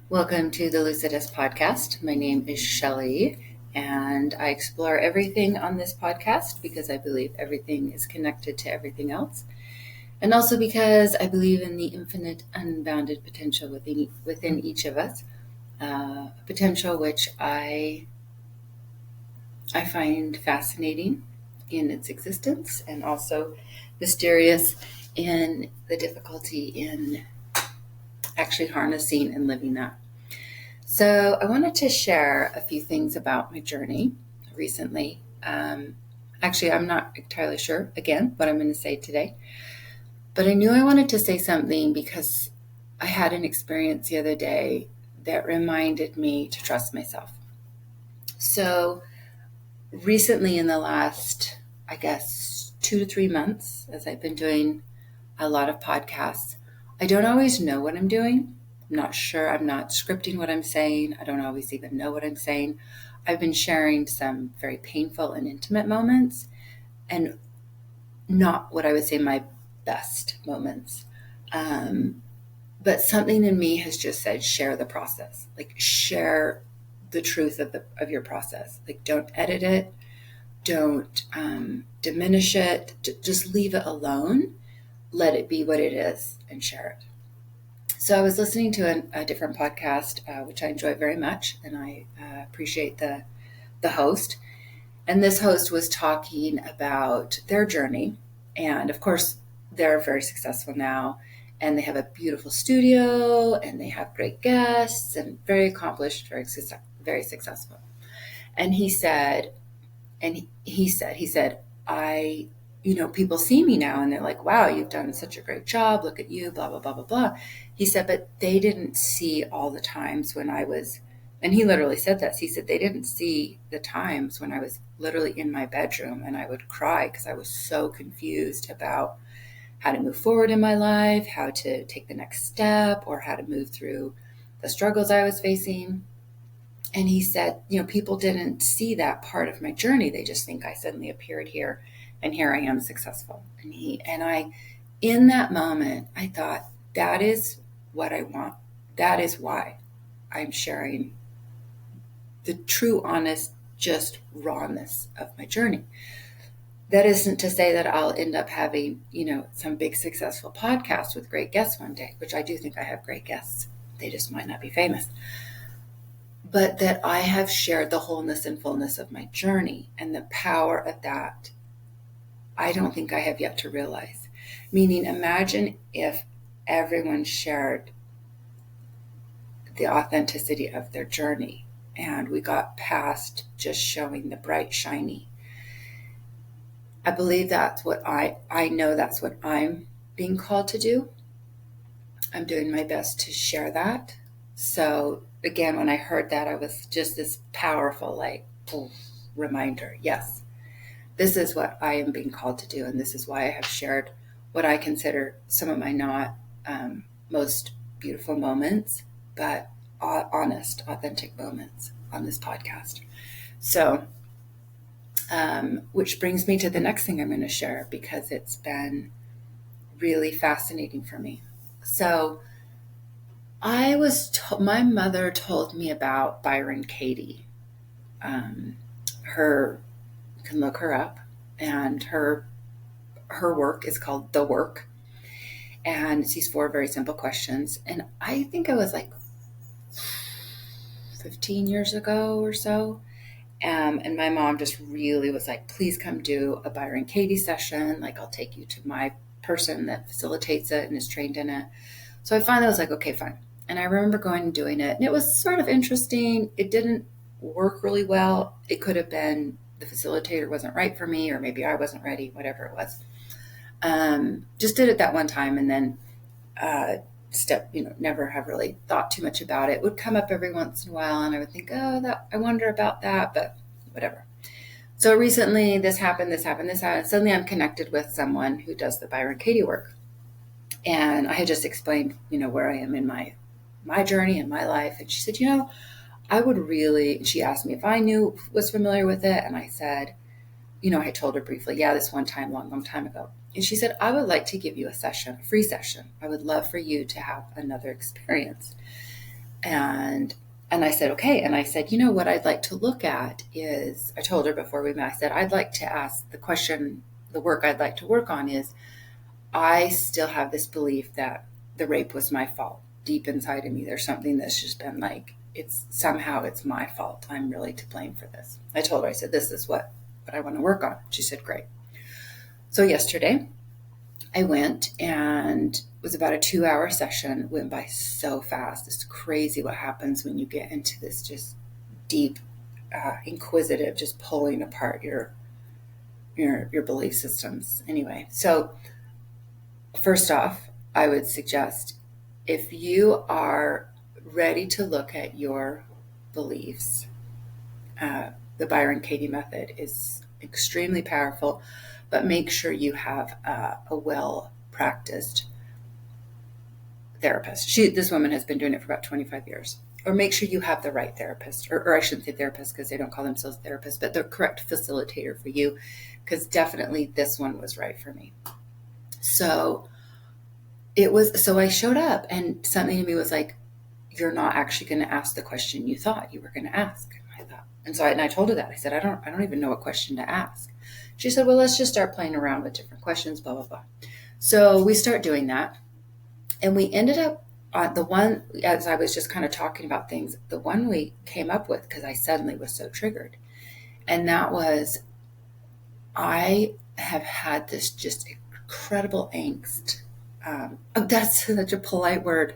Welcome to the Lucidist podcast. My name is Shelley, and I explore everything on this podcast because I believe everything is connected to everything else, and also because I believe in the infinite, unbounded potential within each of us, potential which I find fascinating in its existence, and also mysterious in the difficulty in actually harnessing and living that. So I wanted to share a few things about my journey recently. Actually, I'm not entirely sure, again, what I'm going to say today. But I knew I wanted to say something because I had an experience the other day that reminded me to trust myself. So recently, in the last, 2 to 3 months, as I've been doing a lot of podcasts, I don't always know what I'm doing. I'm not sure. I'm not scripting what I'm saying. I don't always even know what I'm saying. I've been sharing some very painful and intimate moments and not what I would say my best moments. But something in me has just said, share the process, like share the truth of your process. Like don't edit it. Don't diminish it. Just leave it alone. Let it be what it is and share it. So I was listening to a different podcast, which I enjoy very much, and I appreciate the host. And this host was talking about their journey, and of course, they're very successful now, and they have a beautiful studio, and they have great guests, and very accomplished, very successful. And he said, I, people see me now and they're like, wow, you've done such a great job. Look at you, blah, blah, blah, blah, blah. He said, but they didn't see all the times when I was, and he literally said this. He said, they didn't see the times when I was literally in my bedroom and I would cry because I was so confused about how to move forward in my life, how to take the next step, or how to move through the struggles I was facing. And he said, people didn't see that part of my journey. They just think I suddenly appeared here and here I am successful. In that moment, I thought, that is what I want. That is why I'm sharing the true, honest, just rawness of my journey. That isn't to say that I'll end up having, some big successful podcast with great guests one day, which I do think I have great guests. They just might not be famous. But that I have shared the wholeness and fullness of my journey, and the power of that, I don't think I have yet to realize. Meaning, imagine if everyone shared the authenticity of their journey and we got past just showing the bright, shiny. I believe that's what I know that's what I'm being called to do. I'm doing my best to share that. So again, when I heard that, I was just this powerful, reminder. Yes, this is what I am being called to do. And this is why I have shared what I consider some of my not most beautiful moments, but honest, authentic moments on this podcast. So, which brings me to the next thing I'm going to share, because it's been really fascinating for me. So, my mother told me about Byron Katie. You can look her up, and her work is called The Work, and it's these 4 very simple questions. And I think I was like 15 years ago or so, and my mom just really was like, please come do a Byron Katie session. Like, I'll take you to my person that facilitates it and is trained in it. So I finally was like, okay, fine. And I remember going and doing it, and it was sort of interesting. It didn't work really well. It could have been the facilitator wasn't right for me, or maybe I wasn't ready, whatever it was. Just did it that one time, and then never have really thought too much about it. It would come up every once in a while, and I would think, I wonder about that, but whatever. So recently this happened. Suddenly I'm connected with someone who does the Byron Katie work. And I had just explained, where I am in my journey in my life. And she said, she asked me if I was familiar with it. And I said, I told her briefly, yeah, this one time, long time ago. And she said, I would like to give you a free session. I would love for you to have another experience. And I said, okay. And I said, you know what I'd like to look at is, I told her before we met, I said, I'd like to ask the question, the work I'd like to work on is, I still have this belief that the rape was my fault. Deep inside of me, there's something that's just been like, it's my fault. I'm really to blame for this. I told her, I said, this is what I want to work on. She said, great. So yesterday I went, and it was about a 2-hour session. It went by so fast. It's crazy what happens when you get into this just deep, inquisitive, just pulling apart your belief systems. Anyway, so first off, I would suggest, if you are ready to look at your beliefs, the Byron Katie method is extremely powerful, but make sure you have a well practiced therapist. This woman has been doing it for about 25 years. Or make sure you have the right therapist, or I shouldn't say therapist because they don't call themselves therapists, but the correct facilitator for you, because definitely this one was right for me. So I showed up, and something in me was like, you're not actually going to ask the question you thought you were going to ask. And I told her that. I said, I don't even know what question to ask. She said, well, let's just start playing around with different questions, blah, blah, blah. So we start doing that. And we ended up on the one, as I was just kind of talking about things, the one we came up with, because I suddenly was so triggered. And that was, I have had this just incredible angst. That's such a polite word.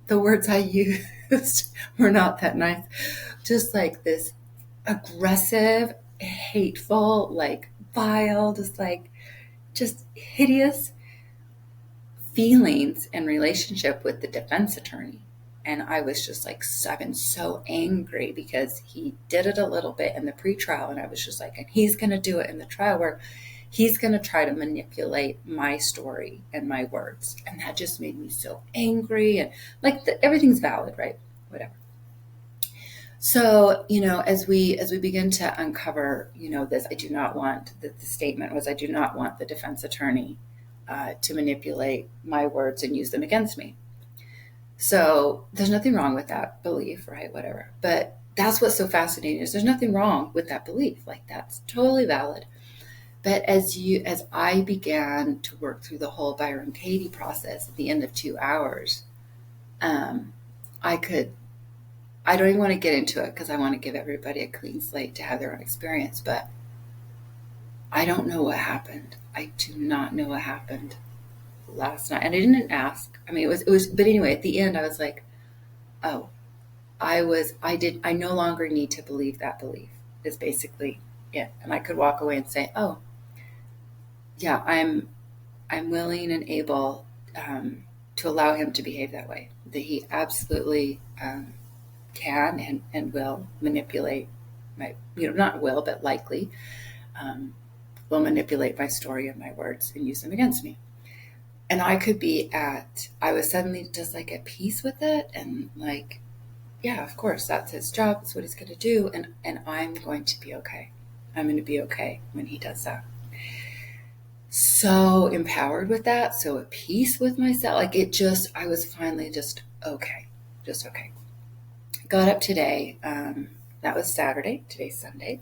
The words I used were not that nice. Just like this aggressive, hateful, like vile, just hideous feelings in relationship with the defense attorney. And I was just like, I've been so angry because he did it a little bit in the pretrial. And I was just like, and he's going to do it in the trial, where he's going to try to manipulate my story and my words. And that just made me so angry. And like, everything's valid, right? Whatever. So, as we begin to uncover, this, I do not want, the statement was, I do not want the defense attorney to manipulate my words and use them against me. So there's nothing wrong with that belief, right? Whatever. But that's what's so fascinating, is there's nothing wrong with that belief. Like, that's totally valid. But as I began to work through the whole Byron Katie process at the end of 2 hours, I don't even want to get into it because I want to give everybody a clean slate to have their own experience, but I don't know what happened. I do not know what happened last night. And I didn't ask. I mean, it was, but anyway, at the end I was like, oh, I no longer need to believe that belief, is basically it. And I could walk away and say, oh, yeah, I'm willing and able to allow him to behave that way. That he absolutely can and will manipulate my, not will, but likely will manipulate my story and my words and use them against me. And I was suddenly just like at peace with it, and like, yeah, of course, that's his job. That's what he's going to do. And I'm going to be okay. I'm going to be okay when he does that. So empowered with that. So at peace with myself. Like, I was finally just okay. Just okay. Got up today. That was Saturday. Today's Sunday.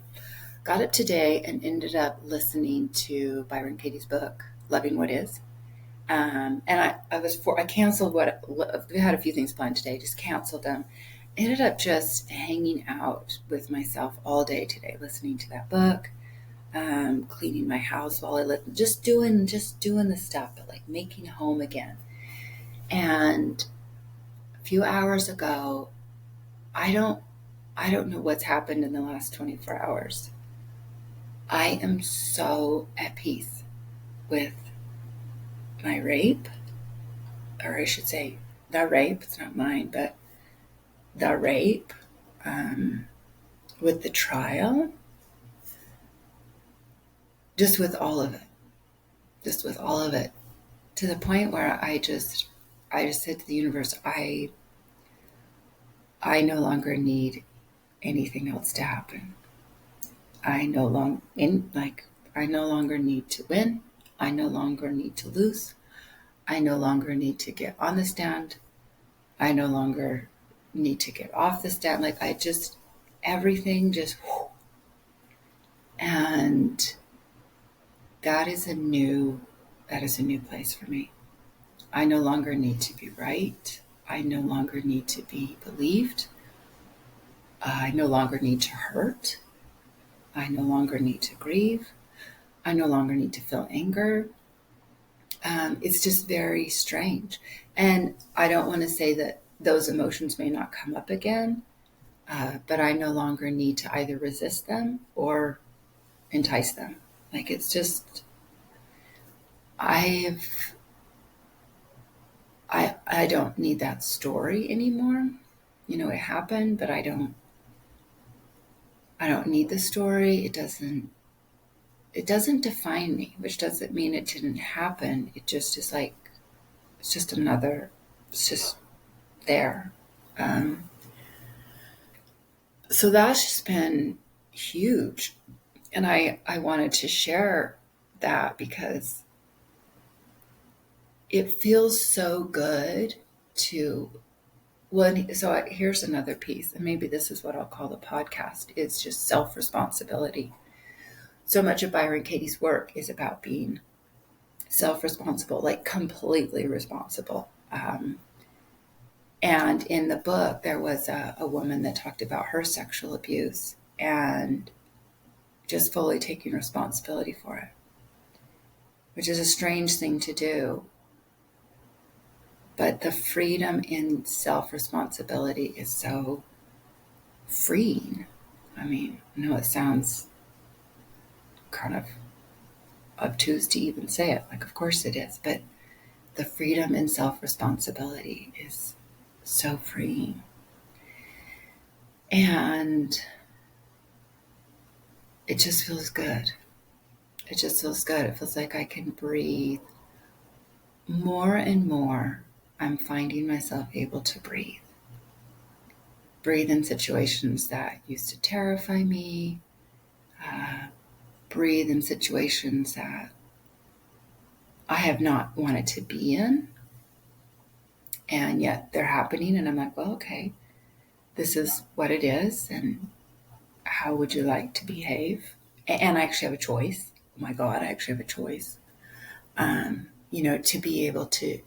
Got up today and ended up listening to Byron Katie's book, Loving What Is. And I canceled we had a few things planned today, just canceled them. Ended up just hanging out with myself all day today, listening to that book, cleaning my house while I lived, just doing the stuff, but like making home again. And a few hours ago, I don't know what's happened in the last 24 hours. I am so at peace with my rape, or I should say the rape, it's not mine, but the rape, with the trial, just with all of it, to the point where I just said to the universe, I no longer need anything else to happen. I no longer need to win. I no longer need to lose. I no longer need to get on the stand. I no longer need to get off the stand. Like I just, everything just, and that is a new, that is a new place for me. I no longer need to be right. I no longer need to be believed. I no longer need to hurt. I no longer need to grieve. I no longer need to feel anger. It's just very strange. And I don't want to say that those emotions may not come up again, but I no longer need to either resist them or entice them. Like it's just, I've, I don't need that story anymore. You know, it happened, but I don't need the story. It doesn't define me, which doesn't mean it didn't happen. It just is like, it's just another, it's just there. Um, so that's just been huge. And I wanted to share that because it feels so good to, so here's another piece, and maybe this is what I'll call the podcast. It's just self-responsibility. So much of Byron Katie's work is about being self-responsible, like completely responsible. And in the book, there was a woman that talked about her sexual abuse and just fully taking responsibility for it, which is a strange thing to do. But the freedom in self-responsibility is so freeing. I mean, I know it sounds kind of obtuse to even say it, like, of course it is, but the freedom in self-responsibility is so freeing. And it just feels good. It just feels good. It feels like I can breathe more and more. I'm finding myself able to breathe. Breathe in situations that used to terrify me. Breathe in situations that I have not wanted to be in. And yet they're happening. And I'm like, well, okay, this is what it is. And how would you like to behave? And I actually have a choice. Oh my God, I actually have a choice. To be able to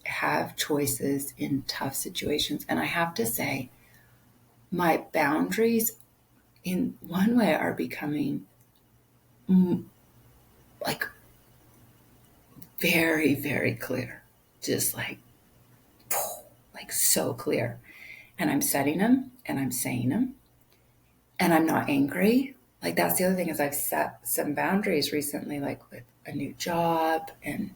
have choices in tough situations. And I have to say, my boundaries in one way are becoming like very, very clear. Just like so clear. And I'm setting them and I'm saying them and I'm not angry. Like that's the other thing is I've set some boundaries recently, like with a new job and,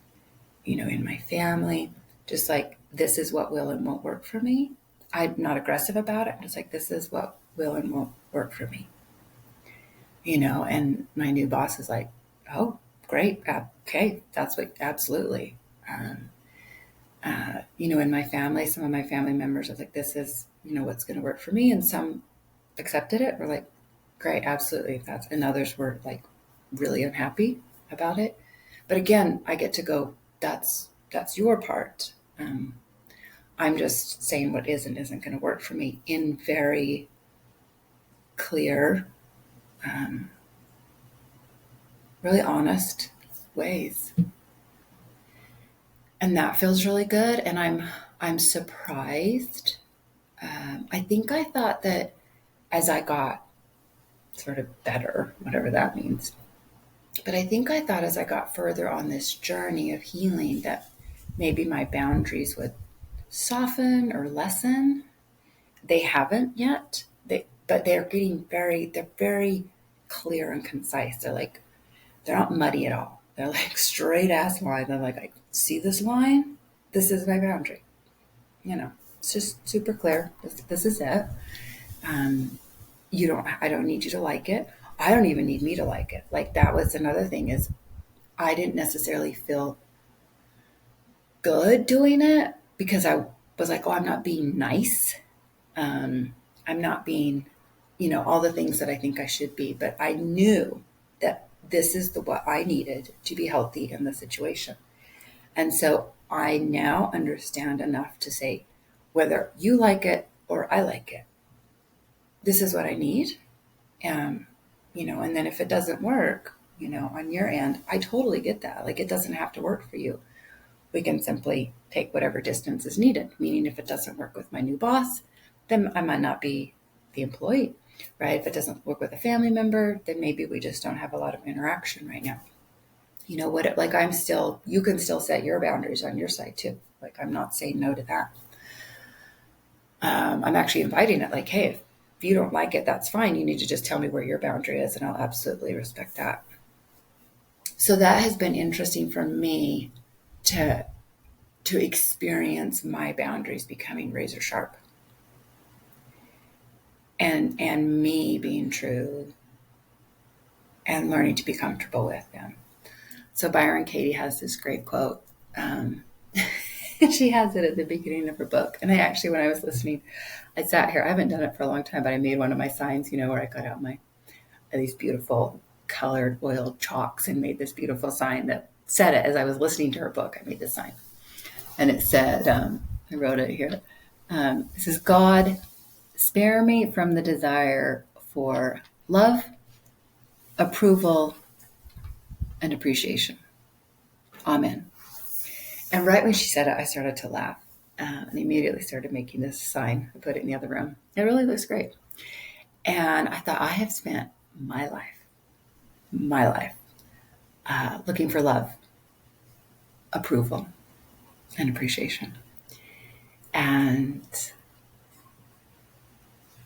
in my family, just like this is what will and won't work for me. I'm not aggressive about it. I'm just like, this is what will and won't work for me. And my new boss is like, oh, great. Okay. That's what, absolutely. In my family, some of my family members are like, this is, what's going to work for me. And some accepted it. We're like, great. Absolutely. And others were like really unhappy about it. But again, I get to go, that's your part. I'm just saying what is and isn't going to work for me in very clear, really honest ways. And that feels really good. And I'm surprised. I think I thought that as I got sort of better, whatever that means, but I think I thought as I got further on this journey of healing that maybe my boundaries would soften or lessen. They haven't yet. But they're they're very clear and concise. They're not muddy at all. They're like straight ass line. They're like, I see this line. This is my boundary. It's just super clear. This is it. I don't need you to like it. I don't even need me to like it. Like that was another thing is I didn't necessarily feel good doing it because I was like, oh, I'm not being nice. I'm not being, all the things that I think I should be. But I knew that this is what I needed to be healthy in the situation. And so I now understand enough to say, whether you like it or I like it. This is what I need. And then if it doesn't work, on your end, I totally get that. Like, it doesn't have to work for you. We can simply take whatever distance is needed. Meaning, if it doesn't work with my new boss, then I might not be the employee, right? If it doesn't work with a family member, then maybe we just don't have a lot of interaction right now. You can still set your boundaries on your side too. Like, I'm not saying no to that. I'm actually inviting it. Like, hey, if you don't like it, that's fine. You need to just tell me where your boundary is, and I'll absolutely respect that. So that has been interesting for me to experience my boundaries becoming razor sharp, and me being true and learning to be comfortable with them. So Byron Katie has this great quote. She has it at the beginning of her book. And when I was listening, I sat here. I haven't done it for a long time, but I made one of my signs, where I cut out these beautiful colored oiled chalks and made this beautiful sign that said it as I was listening to her book. I made this sign. And it said, I wrote it here. It says, God, spare me from the desire for love, approval, and appreciation. Amen. And right when she said it, I started to laugh and immediately started making this sign. I put it in the other room. It really looks great. And I thought, I have spent my life, looking for love, approval, and appreciation. And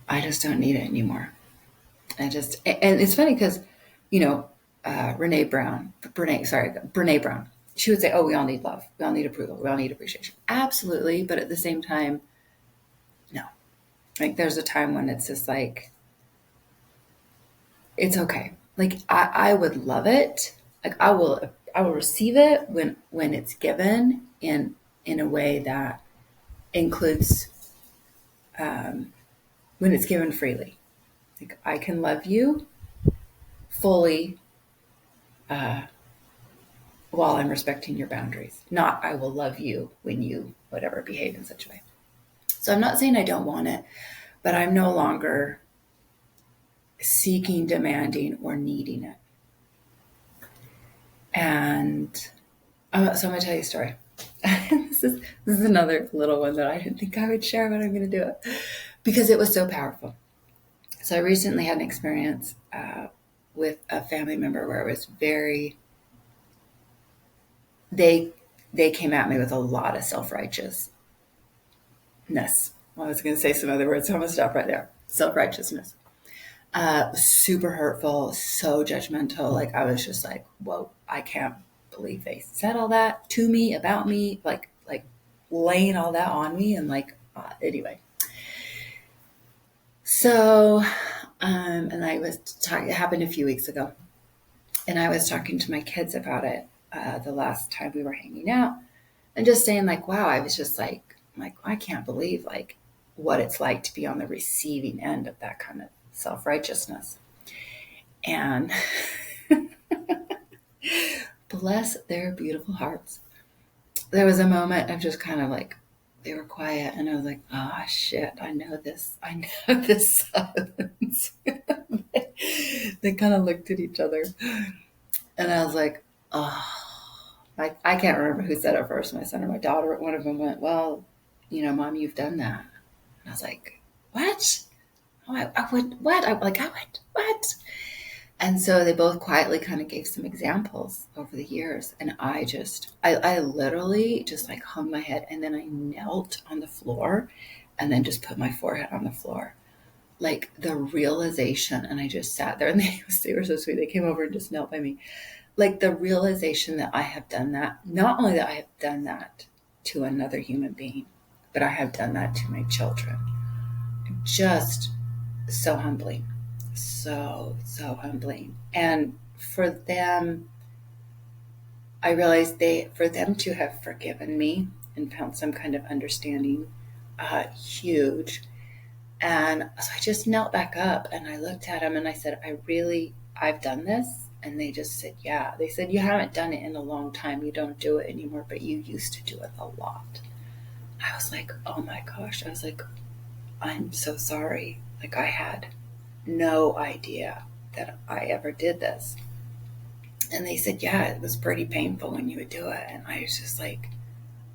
I just don't need it anymore. And it's funny because, Brene Brown, she would say, oh, we all need love. We all need approval. We all need appreciation. Absolutely. But at the same time, no. Like, there's a time when it's just like, it's okay. Like, I would love it. Like, I will receive it when it's given in a way that includes, when it's given freely. Like, I can love you fully, while I'm respecting your boundaries. Not, I will love you when you whatever behave in such a way. So I'm not saying I don't want it, but I'm no longer seeking, demanding, or needing it. And so I'm going to tell you a story. This is another little one that I didn't think I would share, but I'm going to do it because it was so powerful. So I recently had an experience with a family member where it was they came at me with a lot of self-righteousness. I was going to say some other words, so I'm going to stop right there. Self-righteousness. Super hurtful, so judgmental. Like, I was just like, whoa, I can't believe they said all that to me, about me, like laying all that on me. And anyway. So, and I was talking, it happened a few weeks ago, and I was talking to my kids about it the last time we were hanging out, and just saying wow, I was just like, I can't believe what it's like to be on the receiving end of that kind of self-righteousness. And bless their beautiful hearts. There was a moment of just kind of they were quiet, and I was like, oh shit, I know this silence. They kind of looked at each other, and I was like, oh, I can't remember who said it first, my son or my daughter. One of them went, well, Mom, you've done that. And I was like, what? I went, what? I went, what? And so they both quietly kind of gave some examples over the years. And I literally just hung my head, and then I knelt on the floor and then just put my forehead on the floor. The realization, and I just sat there, and they were so sweet. They came over and just knelt by me. The realization that I have done that, not only that I have done that to another human being, but I have done that to my children. Just so humbling. So humbling. And for them, I realized for them to have forgiven me and found some kind of understanding, huge. And so I just knelt back up and I looked at them and I said, I've done this. And they just said, yeah. They said, you haven't done it in a long time. You don't do it anymore, but you used to do it a lot. I was like, oh my gosh. I was like, I'm so sorry. Like, I had no idea that I ever did this. And they said, yeah, it was pretty painful when you would do it. And I was just like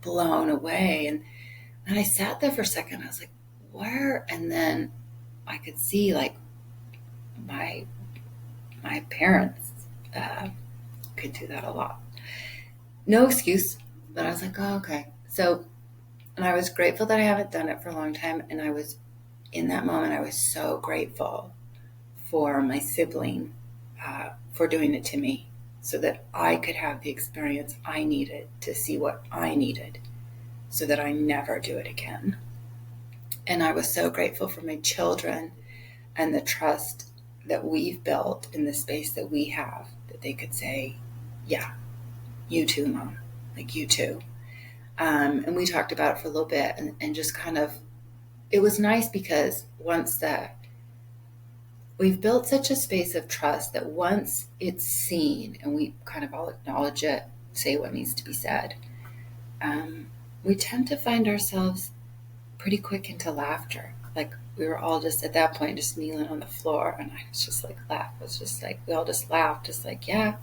blown away. And I sat there for a second. I was like, where? And then I could see like my my parents could do that a lot. No excuse, but I was like, oh, okay. So, and I was grateful that I haven't done it for a long time. And I was in that moment, I was so grateful for my sibling for doing it to me so that I could have the experience I needed to see what I needed so that I never do it again. And I was so grateful for my children and the trust that we've built in the space that we have, that they could say, yeah, you too, Mom, like you too. And we talked about it for a little bit and just kind of, it was nice because we've built such a space of trust that once it's seen and we kind of all acknowledge it, say what needs to be said, we tend to find ourselves pretty quick into laughter. Like we were all just at that point just kneeling on the floor, and I was just like laugh. It was just like we all just laughed, just like, yeah,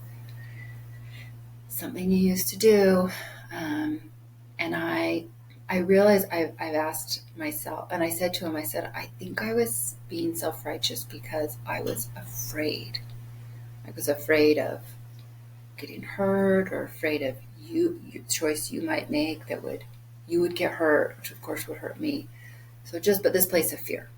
something you used to do. And I realized I've asked myself, and I said to him, I said, I think I was being self-righteous because I was afraid. I was afraid of getting hurt, or afraid of choice you might make you would get hurt, which of course would hurt me. So but this place of fear,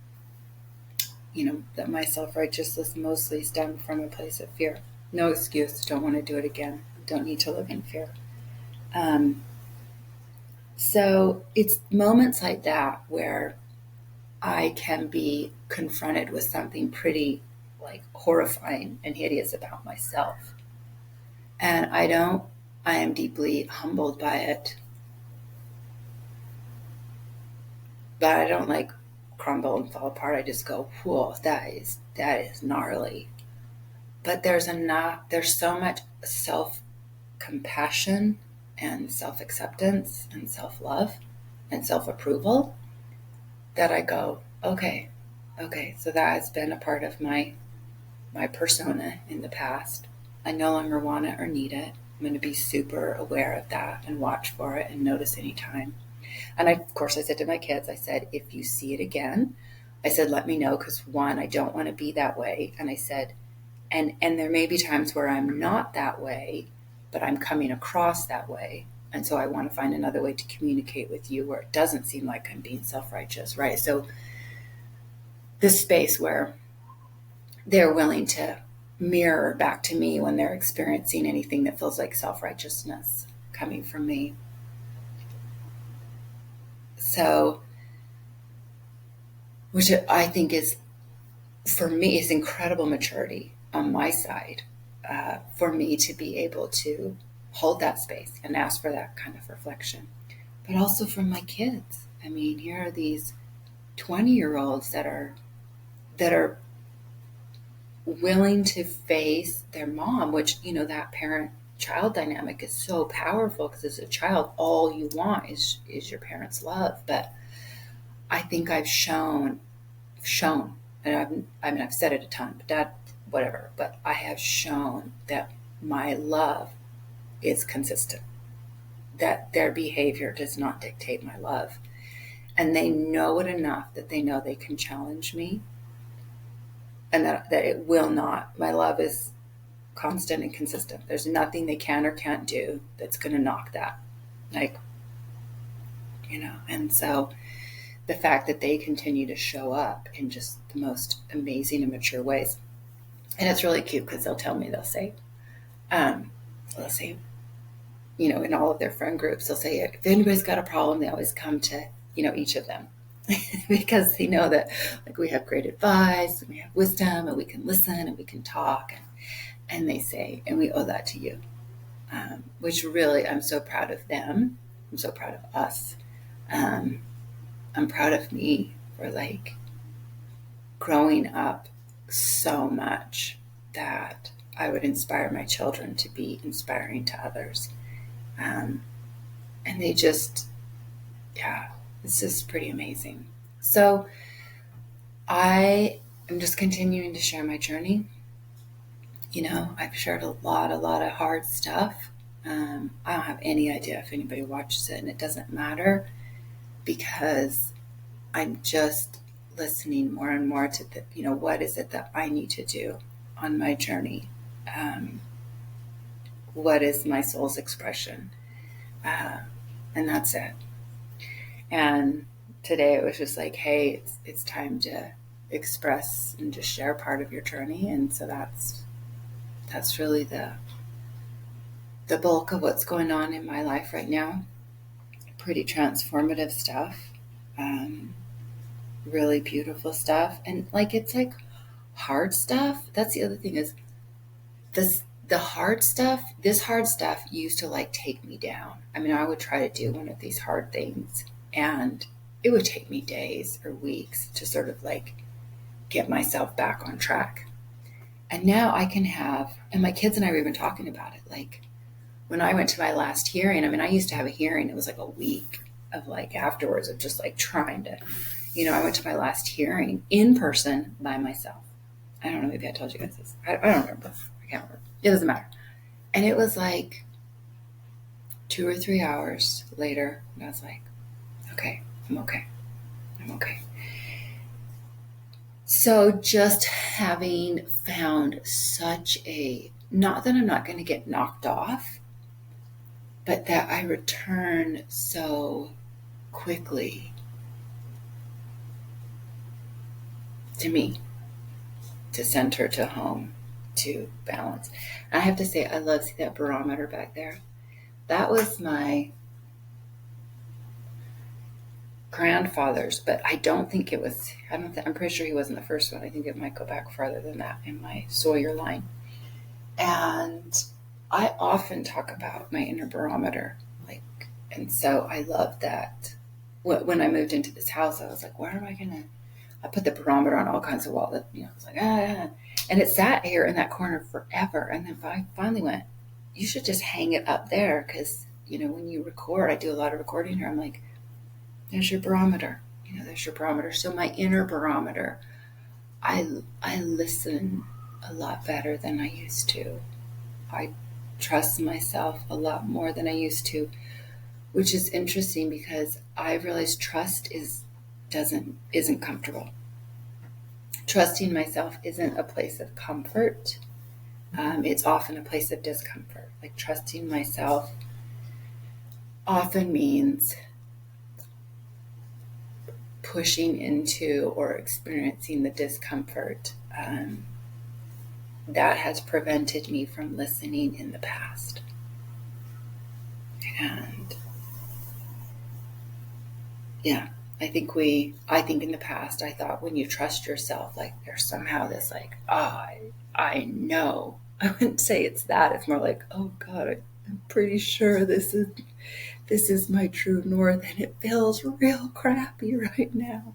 that my self-righteousness mostly stemmed from a place of fear. No excuse, don't want to do it again. Don't need to live in fear. So it's moments like that where I can be confronted with something pretty like horrifying and hideous about myself. And I am deeply humbled by it, but I don't like crumble and fall apart. I just go, whoa, that is gnarly. But there's so much self-compassion and self-acceptance and self-love and self-approval that I go, okay, so that has been a part of my persona in the past. I no longer want it or need it. I'm going to be super aware of that and watch for it and notice anytime. And of course, I said to my kids, I said, if you see it again, I said, let me know, because one, I don't want to be that way. And I said, and there may be times where I'm not that way, but I'm coming across that way. And so I want to find another way to communicate with you where it doesn't seem like I'm being self-righteous, right? So this space where they're willing to mirror back to me when they're experiencing anything that feels like self-righteousness coming from me. So, which I think is, for me, is incredible maturity on my side, for me to be able to hold that space and ask for that kind of reflection. But also from my kids. I mean, here are these 20-year-olds that are willing to face their mom, which, that parent-child dynamic is so powerful, because as a child, all you want is your parents' love. But I think I've shown, and I've said it a ton, but whatever, but I have shown that my love is consistent, that their behavior does not dictate my love. And they know it enough that they know they can challenge me, and that it will not. My love is constant and consistent. There's nothing they can or can't do that's going to knock that. And so the fact that they continue to show up in just the most amazing and mature ways. And it's really cute because they'll say, in all of their friend groups, they'll say, if anybody's got a problem, they always come to, each of them. Because they know that we have great advice and we have wisdom and we can listen and we can talk. And they say, and we owe that to you, which really, I'm so proud of them. I'm so proud of us. I'm proud of me for growing up so much that I would inspire my children to be inspiring to others. And they just, it's just pretty amazing. So I am just continuing to share my journey. I've shared a lot of hard stuff. I don't have any idea if anybody watches it, and it doesn't matter because I'm just listening more and more to what is it that I need to do on my journey? Um, what is my soul's expression? Uh, and that's it. And today it was just like, hey, it's time to express and just share part of your journey. And so that's really the bulk of what's going on in my life right now. Pretty transformative stuff. Um, really beautiful stuff. And it's like hard stuff. That's the other thing is the hard stuff, this hard stuff used to take me down. I mean, I would try to do one of these hard things and it would take me days or weeks to sort of get myself back on track. And now I can and my kids and I were even talking about it. When I went to my last hearing, I mean, I used to have a hearing, it was a week of afterwards of just trying to, I went to my last hearing in person by myself. I don't know, maybe I told you guys this. I don't remember. I can't remember. It doesn't matter. And it was 2 or 3 hours later, and I was like, okay, I'm okay. I'm okay. So just having found not that I'm not going to get knocked off, but that I return so quickly to me, to center, to home, to balance. And I have to say, I love see that barometer back there. That was my grandfather's, but I don't think it was, I'm pretty sure he wasn't the first one. I think it might go back farther than that in my Sawyer line. And I often talk about my inner barometer. And so I love that. When I moved into this house, I was like, where am I going to, I put the barometer on all kinds of walls. I was like, ah. And it sat here in that corner forever. And then I finally went, you should just hang it up there. Because, when you record, I do a lot of recording here. I'm like, there's your barometer. There's your barometer. So my inner barometer, I listen a lot better than I used to. I trust myself a lot more than I used to, which is interesting because I realized trust isn't comfortable. Trusting myself isn't a place of comfort. It's often a place of discomfort. Trusting myself often means pushing into or experiencing the discomfort that has prevented me from listening in the past. And yeah, I think in the past, I thought when you trust yourself, there's somehow this I know. I wouldn't say it's that. It's more like, oh God, I'm pretty sure this is my true north, and it feels real crappy right now.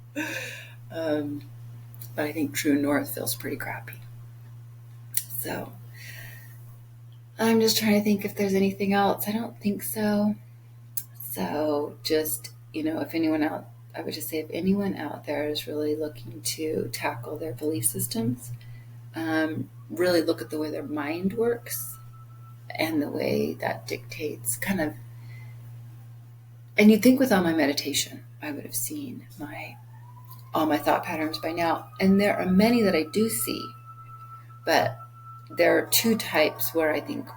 But I think true north feels pretty crappy. So I'm just trying to think if there's anything else. I don't think so. So just, if anyone out, I would just say if anyone out there is really looking to tackle their belief systems, really look at the way their mind works and the way that dictates and you'd think with all my meditation, I would have seen all my thought patterns by now. And there are many that I do see, but there are two types where I think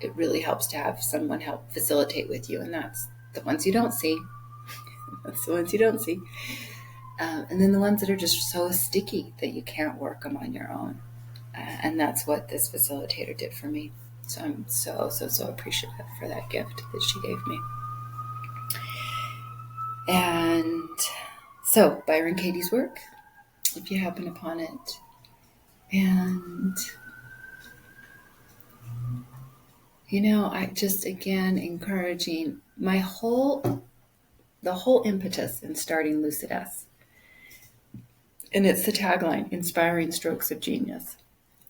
it really helps to have someone help facilitate with you. And that's the ones you don't see. That's the ones you don't see. And then the ones that are just so sticky that you can't work them on your own. And that's what this facilitator did for me. So I'm so appreciative for that gift that she gave me. And so Byron Katie's work, if you happen upon it. And, I just, again, encouraging the whole impetus in starting Lucid S. And it's the tagline, Inspiring Strokes of Genius.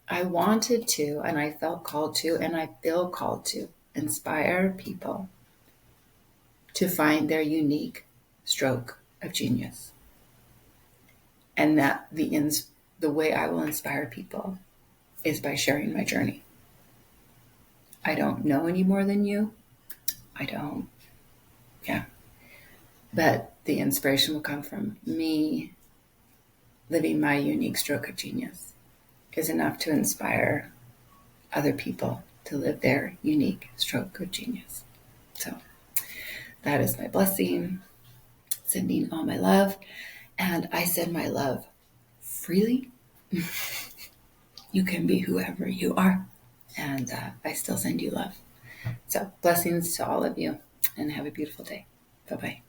I wanted to, and I felt called to, and I feel called to inspire people to find their unique stroke of genius. And that the way I will inspire people is by sharing my journey. I don't know any more than you. I don't. Yeah. But the inspiration will come from me living my unique stroke of genius is enough to inspire other people to live their unique stroke of genius. So that is my blessing, sending all my love. And I send my love freely. You can be whoever you are. And I still send you love. So blessings to all of you and have a beautiful day. Bye-bye.